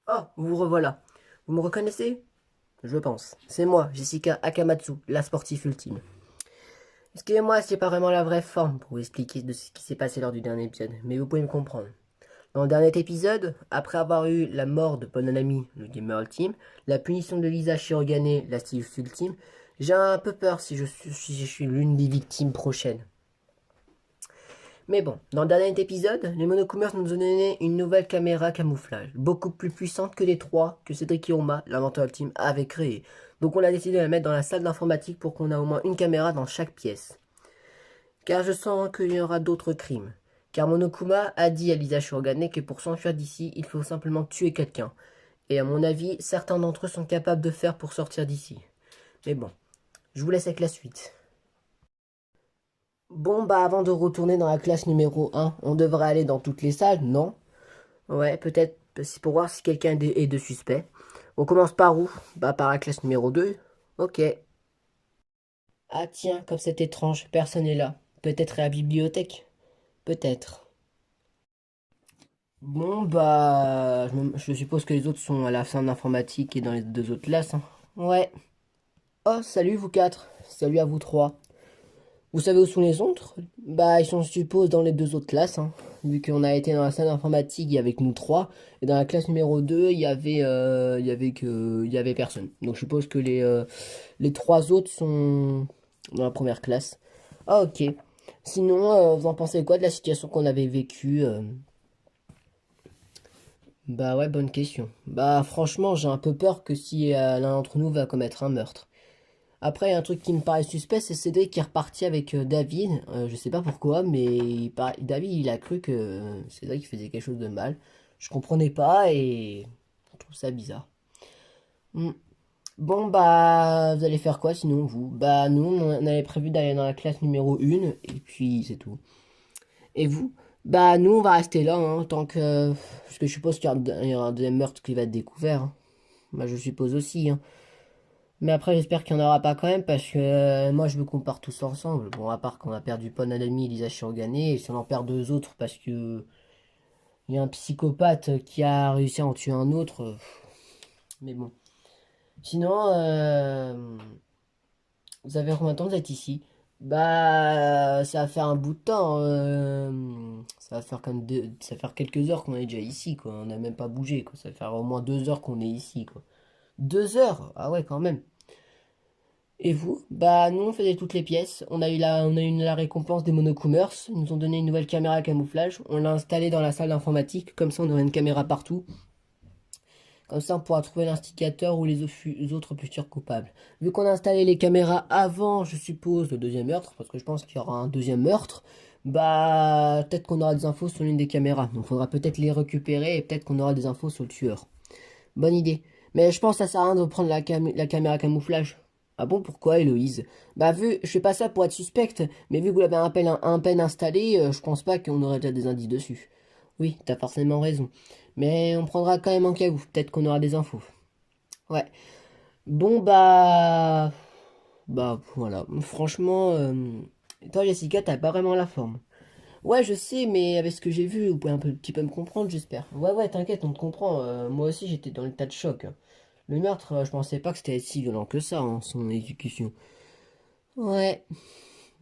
Oh, vous revoilà. Vous me reconnaissez? Je pense. C'est moi, Jessica Akamatsu, la sportive ultime. Excusez-moi, c'est pas vraiment la vraie forme pour vous expliquer de ce qui s'est passé lors du dernier épisode, mais vous pouvez me comprendre. Dans le dernier épisode, après avoir eu la mort de Bonanami, le gamer ultime, la punition de Lisa Shirogane, la styliste ultime, j'ai un peu peur si je suis l'une des victimes prochaines. Mais bon, dans le dernier épisode, les Monocoomers nous ont donné une nouvelle caméra camouflage, beaucoup plus puissante que les trois que Cédric Iroma, l'inventeur ultime, avait créé. Donc on a décidé de la mettre dans la salle d'informatique pour qu'on ait au moins une caméra dans chaque pièce. Car je sens qu'il y aura d'autres crimes. Car Monokuma a dit à Lisa Shirogane que pour s'enfuir d'ici, il faut simplement tuer quelqu'un. Et à mon avis, certains d'entre eux sont capables de faire pour sortir d'ici. Mais bon, je vous laisse avec la suite. Bon, bah avant de retourner dans la classe numéro 1, on devrait aller dans toutes les salles, non? Ouais, peut-être, c'est pour voir si quelqu'un est de suspect. On commence par où? Bah par la classe numéro 2. Ok. Ah tiens, comme c'est étrange, personne n'est là. Peut-être à la bibliothèque? Peut-être. Bon, bah, je suppose que les autres sont à la salle d'informatique et dans les deux autres classes, hein. Ouais. Oh, salut vous quatre. Salut à vous trois. Vous savez où sont les autres? Bah, ils sont, je suppose, dans les deux autres classes, hein. Vu qu'on a été dans la salle d'informatique, il y avait que nous trois. Et dans la classe numéro 2, il y avait personne. Donc, je suppose que les trois autres sont dans la première classe. Ah, ok. Sinon, vous en pensez quoi de la situation qu'on avait vécue? Bah ouais, bonne question. Bah franchement, j'ai un peu peur que si l'un d'entre nous va commettre un meurtre. Après, il y a un truc qui me paraît suspect, c'est Cédric qui est reparti avec David. Je sais pas pourquoi, mais David, il a cru que Cédric faisait quelque chose de mal. Je comprenais pas et je trouve ça bizarre. Hmm. Bon, bah, vous allez faire quoi sinon, vous? Bah, nous, on avait prévu d'aller dans la classe numéro 1, et puis c'est tout. Et vous? Bah, nous, on va rester là, hein, tant que... Parce que je suppose qu'il y aura un deuxième meurtre qui va être découvert, hein. Bah, je suppose aussi, hein. Mais après, j'espère qu'il n'y en aura pas quand même, parce que moi, je veux qu'on parte tous ensemble. Bon, à part qu'on a perdu Ponanami et Lisa Shirogane, et si on en perd deux autres, parce que il y a un psychopathe qui a réussi à en tuer un autre. Mais bon. Sinon, vous avez combien de temps que vous êtes ici? Bah, ça va faire un bout de temps. Ça va faire ça va faire quelques heures qu'on est déjà ici, quoi. On n'a même pas bougé, quoi. Ça va faire au moins 2 heures qu'on est ici, quoi. 2 heures? Ah ouais, quand même. Et vous? Bah, nous, on faisait toutes les pièces. On a eu la récompense des Monocoomers. Ils nous ont donné une nouvelle caméra à camouflage. On l'a installée dans la salle d'informatique. Comme ça, on aurait une caméra partout. Comme ça, on pourra trouver l'instigateur ou les autres futurs coupables. Vu qu'on a installé les caméras avant, je suppose, le deuxième meurtre, parce que je pense qu'il y aura un deuxième meurtre, Bah, peut-être qu'on aura des infos sur l'une des caméras. Donc, faudra peut-être les récupérer et peut-être qu'on aura des infos sur le tueur. Bonne idée. Mais je pense que ça sert à rien de prendre la caméra camouflage. Ah bon, pourquoi, Héloïse? Bah, vu, je fais pas ça pour être suspecte, mais vu que vous l'avez un peine installé, je pense pas qu'on aurait déjà des indices dessus. Oui, t'as forcément raison. Mais on prendra quand même en cas où. Peut-être qu'on aura des infos. Ouais. Bon, bah. Bah, voilà. Franchement, toi, Jessica, t'as pas vraiment la forme. Ouais, je sais, mais avec ce que j'ai vu, vous pouvez un petit peu me comprendre, j'espère. Ouais, ouais, t'inquiète, on te comprend. Moi aussi, j'étais dans l'état de choc. Le meurtre, je pensais pas que c'était si violent que ça, hein, son exécution. Ouais.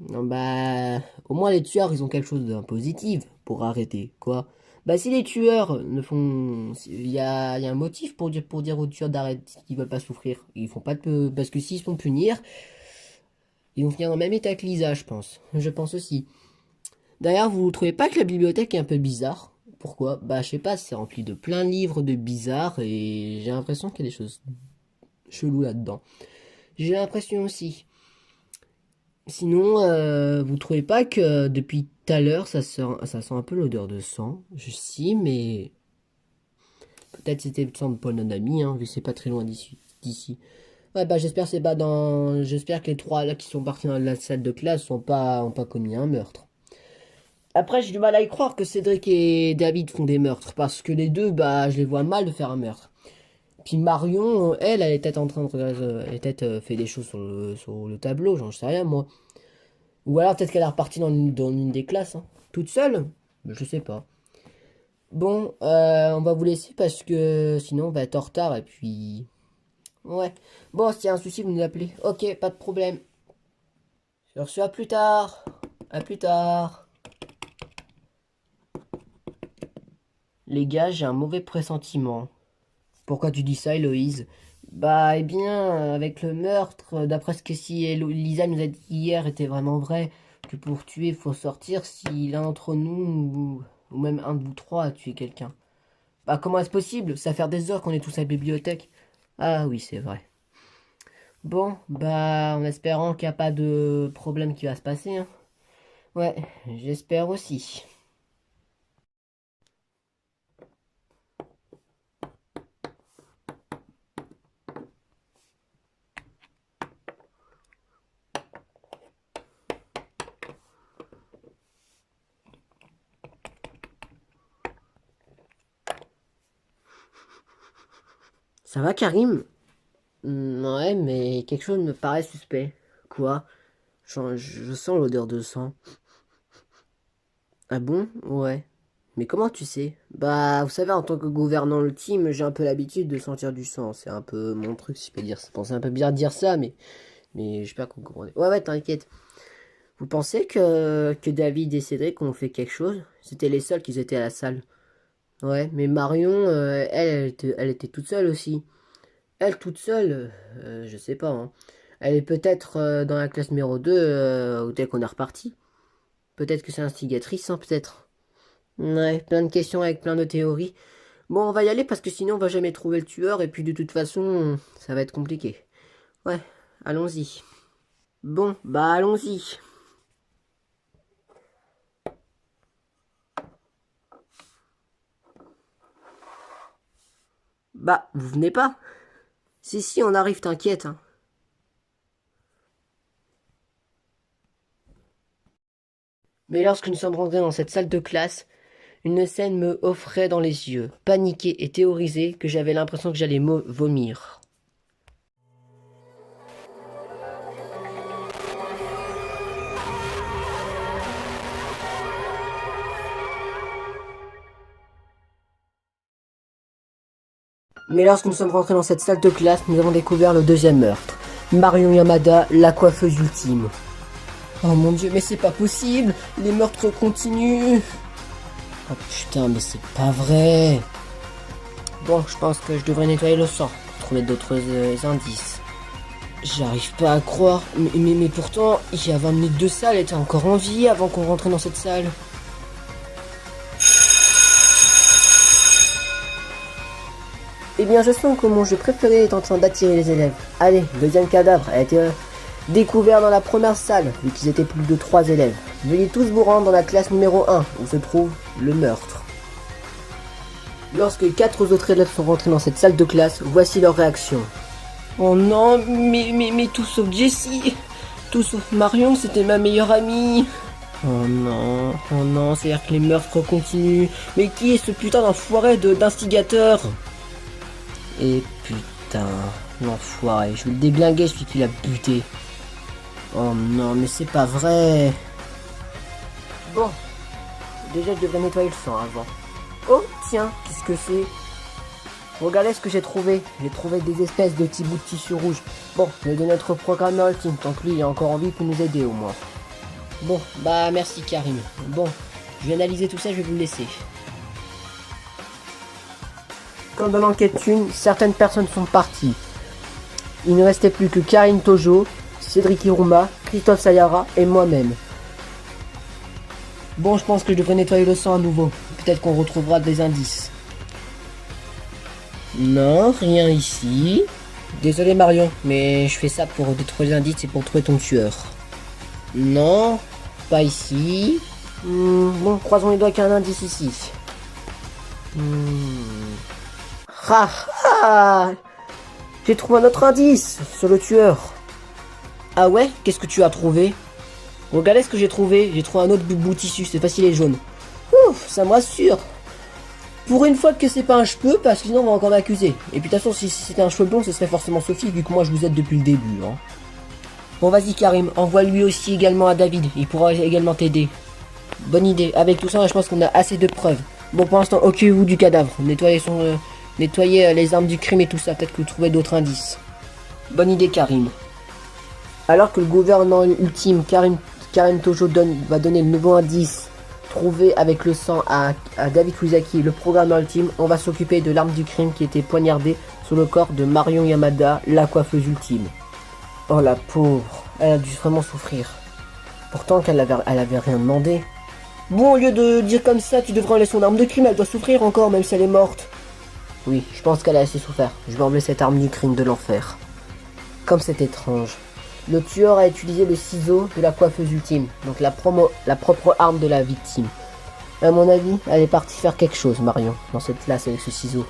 Non, bah, au moins les tueurs, ils ont quelque chose de positif pour arrêter, quoi. Bah, si les tueurs ne font... Il y a un motif pour dire aux tueurs d'arrêter, qu'ils veulent pas souffrir. Ils font pas de... Parce que s'ils se font punir, ils vont finir dans le même état que Lisa, je pense. Je pense aussi. D'ailleurs, vous trouvez pas que la bibliothèque est un peu bizarre? Pourquoi? Bah, je sais pas, c'est rempli de plein de livres de bizarres et j'ai l'impression qu'il y a des choses cheloues là-dedans. J'ai l'impression aussi. Sinon, vous trouvez pas que depuis tout à l'heure, ça sent un peu l'odeur de sang? Je sais, mais peut-être c'était le sang de Paul, notre ami, hein, vu que c'est pas très loin d'ici. Ouais, bah j'espère que les trois là qui sont partis dans la salle de classe ont pas commis un meurtre. Après, j'ai du mal à y croire que Cédric et David font des meurtres, parce que les deux, bah, je les vois mal de faire un meurtre. Puis Marion, elle est peut-être en train de regarder, elle est peut-être fait des choses sur le tableau, j'en sais rien, moi. Ou alors peut-être qu'elle est repartie dans une des classes, hein. Toute seule? Je sais pas. Bon, on va vous laisser parce que sinon on va être en retard et puis... Ouais. Bon, s'il y a un souci, vous nous appelez. Ok, pas de problème. Sur ce, à plus tard. À plus tard. Les gars, j'ai un mauvais pressentiment. Pourquoi tu dis ça, Héloïse? Bah, eh bien, avec le meurtre, d'après ce que si Lisa nous a dit hier était vraiment vrai, que pour tuer, il faut sortir si l'un d'entre nous, ou même un de vous trois, a tué quelqu'un. Bah, comment est-ce possible? Ça fait des heures qu'on est tous à la bibliothèque. Ah oui, c'est vrai. Bon, bah, en espérant qu'il n'y a pas de problème qui va se passer, hein. Ouais, j'espère aussi. Ça va, Karim? Ouais, mais quelque chose me paraît suspect. Quoi? Je sens l'odeur de sang. Ah bon? Ouais. Mais comment tu sais? Bah, vous savez, en tant que gouvernant le team, j'ai un peu l'habitude de sentir du sang. C'est un peu mon truc, si je peux dire. C'est un peu bizarre de dire ça, mais j'espère que vous comprenez. Ouais, ouais, t'inquiète. Vous pensez que David et Cédric ont fait quelque chose? C'était les seuls qui étaient à la salle. Ouais, mais Marion, elle était toute seule aussi. Elle, toute seule, je sais pas, hein. Elle est peut-être dans la classe numéro 2, dès qu'on est reparti. Peut-être que c'est instigatrice, hein, peut-être. Ouais, plein de questions avec plein de théories. Bon, on va y aller parce que sinon on va jamais trouver le tueur et puis de toute façon, ça va être compliqué. Ouais, allons-y. Bon, bah allons-y. Bah, vous venez pas? Si, si, on arrive, t'inquiète, hein. Mais lorsque nous sommes rentrés dans cette salle de classe, une scène me offrait dans les yeux, paniqué et théorisé que j'avais l'impression que j'allais vomir. Mais lorsque nous sommes rentrés dans cette salle de classe, nous avons découvert le deuxième meurtre. Marion Yamada, la coiffeuse ultime. Oh mon dieu, mais c'est pas possible! Les meurtres continuent! Oh putain, mais c'est pas vrai! Bon, je pense que je devrais nettoyer le sang pour trouver d'autres indices. J'arrive pas à croire, mais pourtant, il y a 20 minutes de ça, elle était encore en vie avant qu'on rentre dans cette salle. Eh bien, je sens que mon jeu préféré est en train d'attirer les élèves. Allez, deuxième cadavre, Découvert dans la première salle, vu qu'ils étaient plus de 3 élèves. Veuillez tous vous rendre dans la classe numéro 1, où se trouve le meurtre. Lorsque 4 autres élèves sont rentrés dans cette salle de classe, voici leur réaction. Oh non, mais tout sauf Jessie, tout sauf Marion, c'était ma meilleure amie. Oh non, c'est-à-dire que les meurtres continuent. Mais qui est ce putain d'enfoiré d'instigateur? Et putain, l'enfoiré, je vais le déglinguer celui qui l'a buté. Oh non, mais c'est pas vrai. Bon, déjà je devrais nettoyer le sang avant. Oh, tiens, qu'est-ce que c'est? Regardez ce que j'ai trouvé. J'ai trouvé des espèces de petits bouts de tissu rouge. Bon, je vais donner notre programmeur ultime, tant que lui il a encore envie pour nous aider au moins. Bon, bah merci Karim. Bon, je vais analyser tout ça, je vais vous laisser. Comme dans l'enquête 1, certaines personnes sont parties. Il ne restait plus que Karine Tojo, Cédric Iruma, Christophe Sayara et moi-même. Bon, je pense que je devrais nettoyer le sang à nouveau. Peut-être qu'on retrouvera des indices. Non, rien ici. Désolé Marion, mais je fais ça pour détruire les indices et pour trouver ton tueur. Non, pas ici. Bon, croisons les doigts qu'il y a un indice ici. J'ai trouvé un autre indice sur le tueur. Ah ouais? Qu'est-ce que tu as trouvé? Regardez ce que j'ai trouvé. J'ai trouvé un autre bout de tissu, c'est facile et jaune. Ouf, ça me rassure. Pour une fois que c'est pas un cheveu, parce que sinon on va encore m'accuser. Et puis de toute façon, si c'était un cheveu blond, ce serait forcément Sophie, vu que moi je vous aide depuis le début. Hein. Bon, vas-y Karim, envoie lui aussi également à David. Il pourra également t'aider. Bonne idée. Avec tout ça, je pense qu'on a assez de preuves. Bon, pour l'instant, occupez-vous du cadavre. Nettoyez les armes du crime et tout ça. Peut-être que vous trouvez d'autres indices. Bonne idée, Karim. Alors que le gouverneur ultime, Karim Tojo, va donner le nouveau indice trouvé avec le sang à David Fusaki, le programmeur ultime, on va s'occuper de l'arme du crime qui était poignardée sur le corps de Marion Yamada, la coiffeuse ultime. Oh la pauvre, elle a dû vraiment souffrir. Pourtant qu'elle avait rien demandé. Bon, au lieu de dire comme ça, tu devrais enlever son arme de crime, elle doit souffrir encore même si elle est morte. Oui, je pense qu'elle a assez souffert. Je vais enlever cette arme du crime de l'enfer. Comme c'est étrange. Le tueur a utilisé le ciseau de la coiffeuse ultime, donc la propre arme de la victime. À mon avis, elle est partie faire quelque chose, Marion, dans cette classe avec ce ciseau.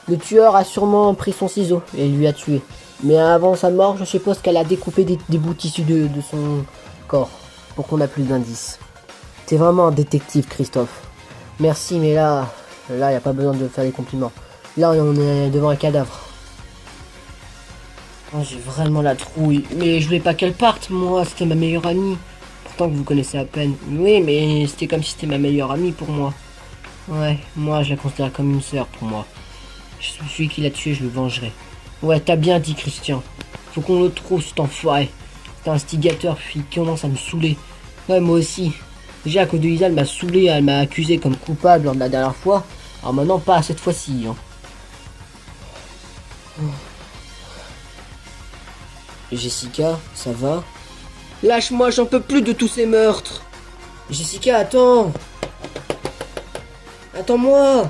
Le tueur a sûrement pris son ciseau et lui a tué. Mais avant sa mort, je suppose qu'elle a découpé des bouts de tissu de son corps, pour qu'on a plus d'indices. T'es vraiment un détective, Christophe. Merci, mais là, y a pas besoin de faire des compliments. Là, on est devant un cadavre. Oh, j'ai vraiment la trouille. Mais je voulais pas qu'elle parte, moi. C'était ma meilleure amie. Pourtant que vous connaissez à peine. Oui, mais c'était comme si c'était ma meilleure amie pour moi. Ouais, moi je la considère comme une sœur pour moi. Celui qui l'a tué, je le vengerai. Ouais, t'as bien dit, Christian. Faut qu'on le trouve, cet enfoiré. C'est un instigateur, puis il commence à me saouler. Ouais, moi aussi. Déjà, à cause de Lisa, elle m'a saoulé, elle m'a accusé comme coupable lors de la dernière fois. Alors maintenant, pas cette fois-ci. Hein. Jessica, ça va? Lâche-moi, j'en peux plus de tous ces meurtres. Jessica, attends. Attends-moi.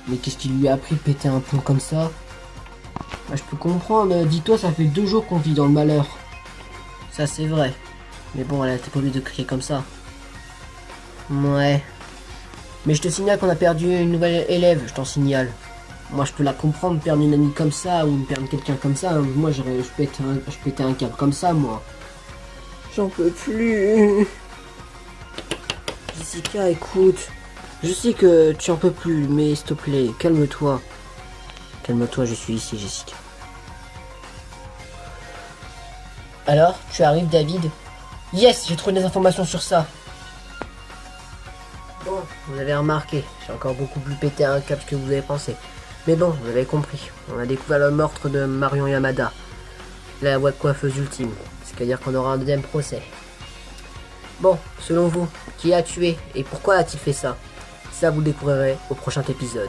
Mais qu'est-ce qui lui a appris de péter un plomb comme ça? Bah, je peux comprendre, dis-toi, ça fait 2 jours qu'on vit dans le malheur. Ça, c'est vrai. Mais bon, elle a été pas obligée de crier comme ça. Ouais. Mais je te signale qu'on a perdu une nouvelle élève, je t'en signale. Moi, je peux la comprendre, perdre une amie comme ça, ou perdre quelqu'un comme ça. Moi, je pétais un câble comme ça, moi. J'en peux plus. Jessica, écoute. Je sais que tu en peux plus, mais s'il te plaît, calme-toi. Calme-toi, je suis ici, Jessica. Alors, tu arrives, David? Yes, j'ai trouvé des informations sur ça. Bon, vous avez remarqué, j'ai encore beaucoup plus pété un câble que vous avez pensé. Mais bon, vous avez compris, on a découvert le meurtre de Marion Yamada, la coiffeuse ultime, c'est-à-dire qu'on aura un deuxième procès. Bon, selon vous, qui a tué et pourquoi a-t-il fait ça? Ça vous le découvrirez au prochain épisode.